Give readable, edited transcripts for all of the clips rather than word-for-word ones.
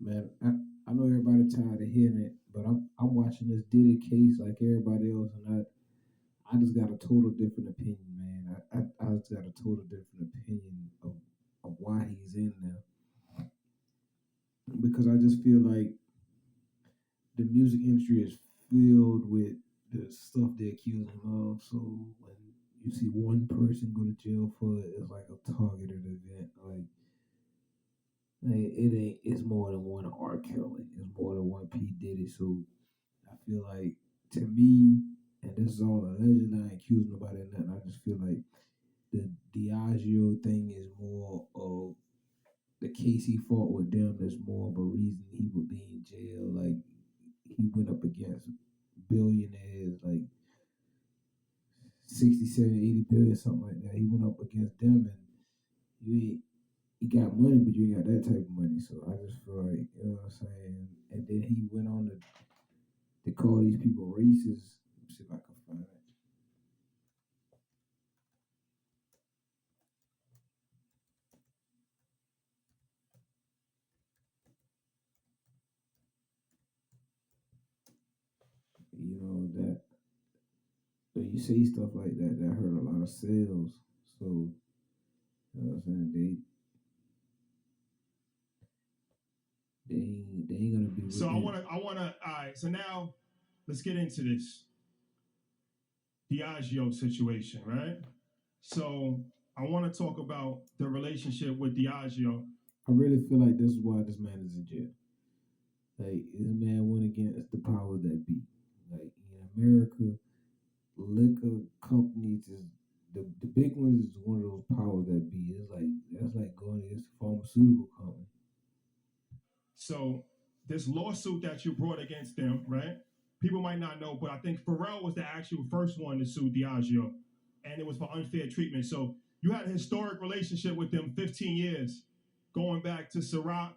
Man, I know everybody tired of hearing it, but I'm watching this Diddy case like everybody else, and I just got a total different opinion, man. I just got a total different opinion of why he's in there because I just feel like the music industry is filled with the stuff they accuse him of. So when you see one person go to jail for it, it's like a targeted event. Like it ain't. It's more than one R. Kelly. It's more than one P. Diddy. So I feel like to me, and this is all alleged. I ain't accusing nobody of nothing. I just feel like the Diageo thing is more of the case he fought with them. Is more of a reason he would be in jail. Like he went up against billionaires, like 60, 70, 80 billion, something like that. He went up against them, and you ain't. He got money, but you ain't got that type of money. So I just feel like, you know what I'm saying. And then he went on to call these people racist. Let me see if I can find it. You know that when you say stuff like that, that hurt a lot of sales. So you know what I'm saying. They ain't gonna be So with that. I wanna. All right. So now let's get into this Diageo situation, right? So I want to talk about the relationship with Diageo. I really feel like this is why this man is in jail. Like this man went against the powers that be. Like in America, liquor companies is the big ones is one of those powers that be. It's like that's like going against the pharmaceutical company. So this lawsuit that you brought against them, right? People might not know, but I think Pharrell was the actual first one to sue Diageo, and it was for unfair treatment. So you had a historic relationship with them, 15 years, going back to Ciroc,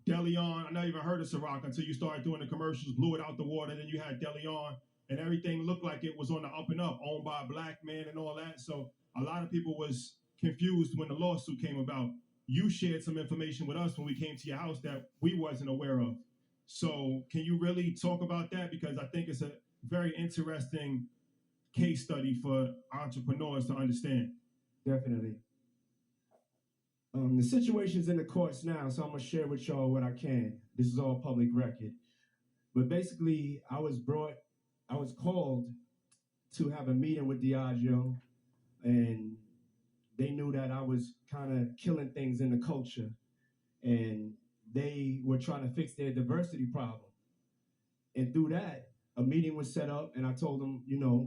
DeLeon. I never even heard of Ciroc until you started doing the commercials, blew it out the water. Then you had DeLeon, and everything looked like it was on the up and up, owned by a black man and all that. So a lot of people was confused when the lawsuit came about. You shared some information with us when we came to your house that we wasn't aware of. So can you really talk about that? Because I think it's a very interesting case study for entrepreneurs to understand. Definitely. The situation's in the courts now, so I'm gonna share with y'all what I can. This is all public record. But basically, I was called to have a meeting with Diageo, and they knew that I was kind of killing things in the culture, and they were trying to fix their diversity problem. And through that, a meeting was set up, and I told them,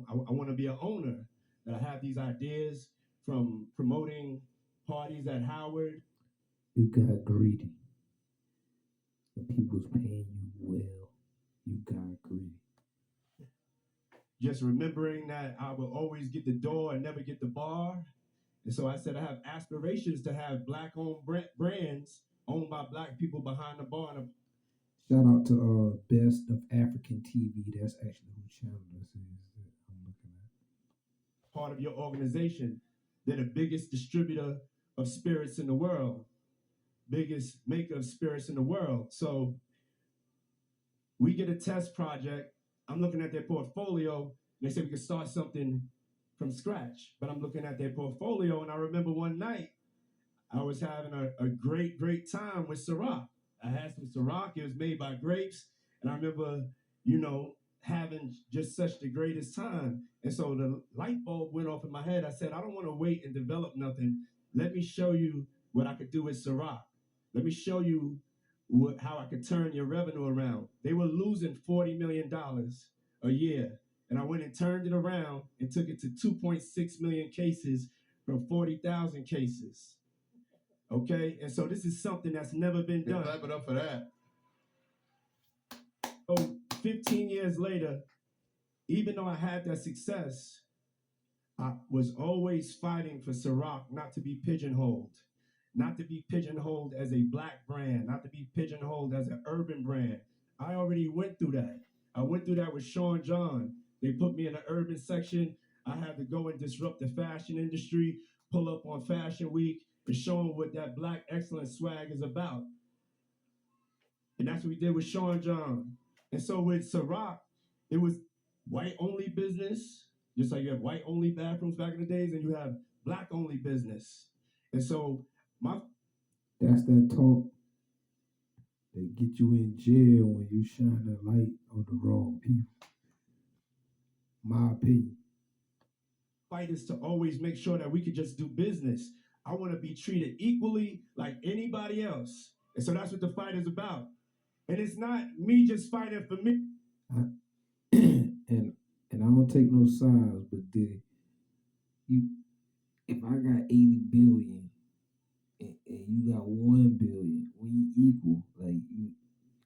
I want to be an owner, that I have these ideas from promoting parties at Howard. You got greedy. The people's paying you well. You got greedy. Just remembering that I will always get the door and never get the bar. And so I said I have aspirations to have black owned brands owned by black people behind the bar. Shout out to Best of African TV. That's actually who channel this is that I'm looking Part of your organization. They're the biggest distributor of spirits in the world, biggest maker of spirits in the world. So we get a test project. I'm looking at their portfolio. They say we can start something from scratch, but I'm looking at their portfolio, and I remember one night I was having a great, great time with Ciroc. I had some Ciroc. It was made by grapes, and I remember, having just such the greatest time. And so the light bulb went off in my head. I said, I don't want to wait and develop nothing. Let me show you what I could do with Ciroc. Let me show you how I could turn your revenue around. They were losing $40 million a year. And I went and turned it around and took it to 2.6 million cases from 40,000 cases. Okay, and so this is something that's never been done. Clap it up for that. So 15 years later, even though I had that success, I was always fighting for Ciroc not to be pigeonholed, not to be pigeonholed as a black brand, not to be pigeonholed as an urban brand. I already went through that. I went through that with Sean John. They put me in the urban section. I had to go and disrupt the fashion industry, pull up on Fashion Week, and show them what that black excellence swag is about. And that's what we did with Sean John. And so with Ciroc, it was white only business, just like you have white only bathrooms back in the days, and you have black only business. And so That's that talk that get you in jail when you shine the light on the wrong people. My opinion. fight is to always make sure that we could just do business. I want to be treated equally like anybody else. And so that's what the fight is about. And it's not me just fighting for me. and I don't take no sides, but did you if I got 80 billion and you got 1 billion, we equal. Like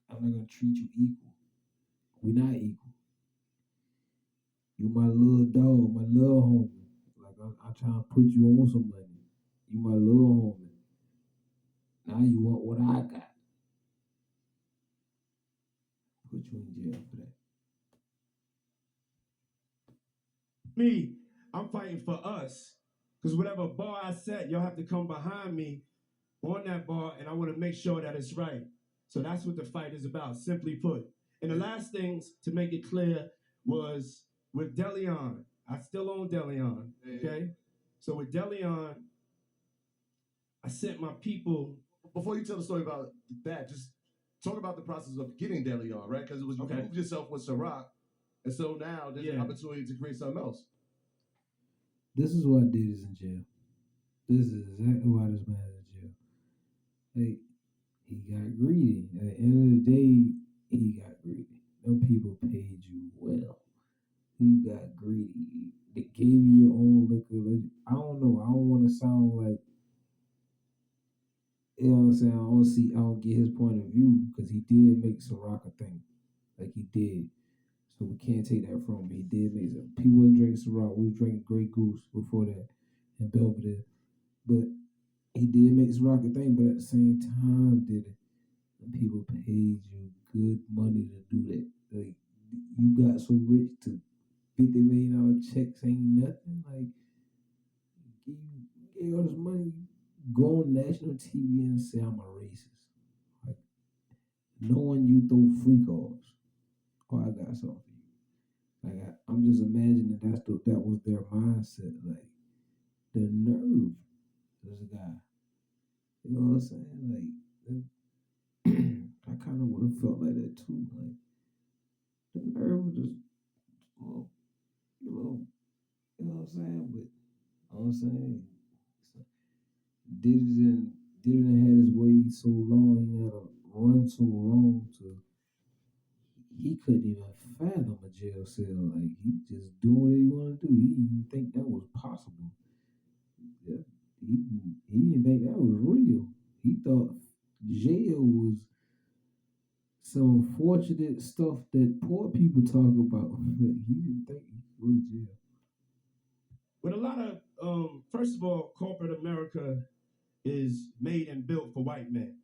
I'm not gonna treat you equal. We're not equal. You my little dog, my little homie. Like I'm trying to put you on some money. You my little homie. Now you want what I got. Put you in jail for that. Me, I'm fighting for us. Because whatever bar I set, y'all have to come behind me on that bar, and I want to make sure that it's right. So that's what the fight is about, simply put. And the last things to make it clear was with Deleon. I still own Deleon, okay? So with Deleon, I sent my people. Before you tell the story about that, just talk about the process of getting Deleon, right? Because it was you Okay. proved yourself with Ciroc, and so now there's an opportunity to create something else. This is why Diddy's in jail. This is exactly why this man is in jail. Like, he got greedy. At the end of the day, he got greedy. Them people paid you well. You got greedy. They gave you your own liquor. I don't know. I don't want to sound like, you know what I'm saying? I don't get his point of view because he did make Ciroc a thing. Like, he did. So we can't take that from him. He did make it. People wasn't drinking Ciroc. We was drinking Grey Goose before that and Belvedere. But he did make Ciroc a thing, but at the same time, did it? And people paid you good money to do that. Like, you got so rich to $50 million checks ain't nothing. Like, you gave all this money, go on national TV and say I'm a racist. Like, knowing you throw freak offs. Oh, I got something for you. Like, I'm just imagining that was their mindset. Like, the nerve of this guy. You know what I'm saying? Like, I kind of would have felt like that too. Like, the nerve of just, well, you know what I'm saying? But, you know what I'm saying? Didn't had his way so long, he had to run so long to he couldn't even fathom a jail cell. Like he just doing what he wanted to do. He didn't think that was possible. Yeah, he didn't think that was real. He thought jail was some unfortunate stuff that poor people talk about. He didn't think he could go to jail. With a lot of, first of all, corporate America is made and built for white men.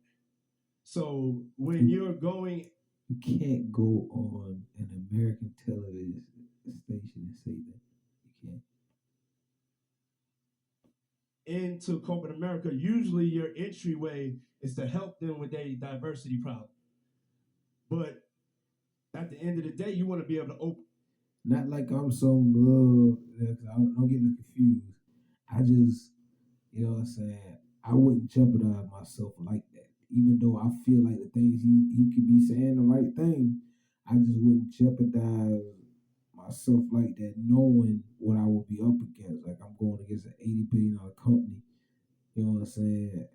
So when you're going, you can't go on an American television station and say that. You can't. Into corporate America, usually your entryway is to help them with their diversity problem. But at the end of the day, you want to be able to open. Not like I'm some I don't get this confused. I just, you know what I'm saying, I wouldn't jeopardize myself like that. Even though I feel like the things he could be saying the right thing, I just wouldn't jeopardize myself like that, knowing what I would be up against. Like I'm going against an $80 billion company. You know what I'm saying?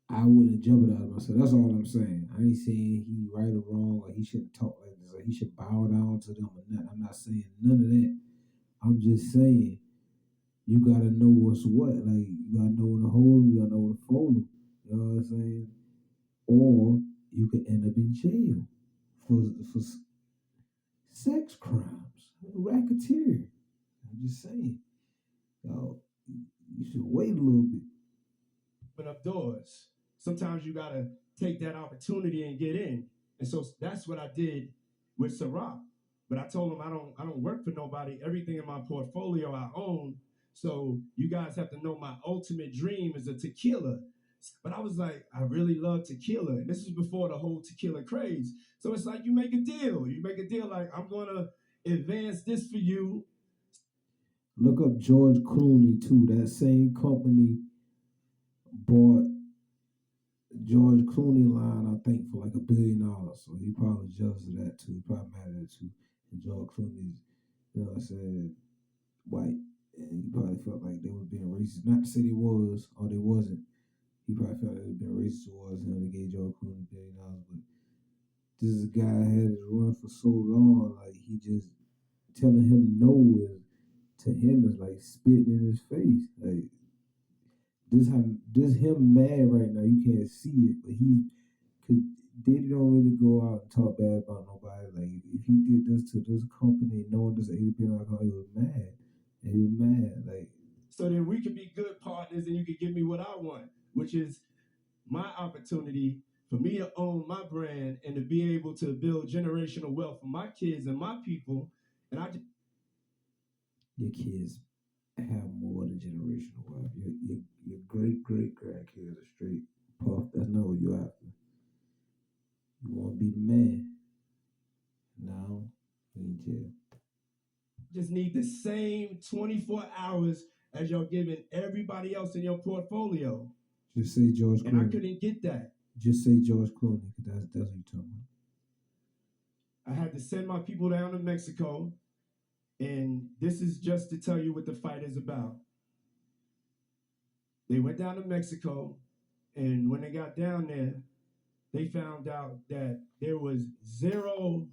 I wouldn't jeopardize myself. That's all I'm saying. I ain't saying he right or wrong or he shouldn't talk like this or he should bow down to them or nothing. I'm not saying none of that. I'm just saying you gotta know what's what. Like you gotta know when to hold them, you gotta know when to fold them. You know what I'm saying? Or you could end up in jail for sex crimes, racketeering. I'm just saying, yo, you should wait a little bit. Open up doors. Sometimes you gotta take that opportunity and get in. And so that's what I did with Ciroc. But I told him I don't work for nobody. Everything in my portfolio I own. So you guys have to know my ultimate dream is a tequila. But I was like, I really love tequila. And this was before the whole tequila craze. So it's like you make a deal. You make a deal like, I'm going to advance this for you. Look up George Clooney too. That same company bought George Clooney line, I think, for like $1 billion. So he probably jealous of that too. He probably mad at it too. And George Clooney's, you know what I said, white. And he probably felt like they was being racist. Not to say they was or they wasn't. He probably felt like they was being racist towards him. They gave George Clooney $1 billion. But this guy had his run for so long, like he just telling him no is to him is like spitting in his face. Like this him mad right now. You can't see it, but cause Diddy don't really go out and talk bad about nobody. Like if he did this to this company, knowing this $80 billion, he was mad. And he was mad. Like So then we could be good partners and you could give me what I want, which is my opportunity for me to own my brand and to be able to build generational wealth for my kids and my people. And I just your kids have more than generational wealth. Your great grandkids are straight puff. That's not what you're after. You want to be the man. Now, you in jail. just need the same 24 hours as y'all giving everybody else in your portfolio. Just say George And I Clooney. couldn't get that. Just say George Clooney, because that's what you're talking about. I had to send my people down to Mexico. And this is just to tell you what the fight is about. They went down to Mexico, and when they got down there, they found out that there was zero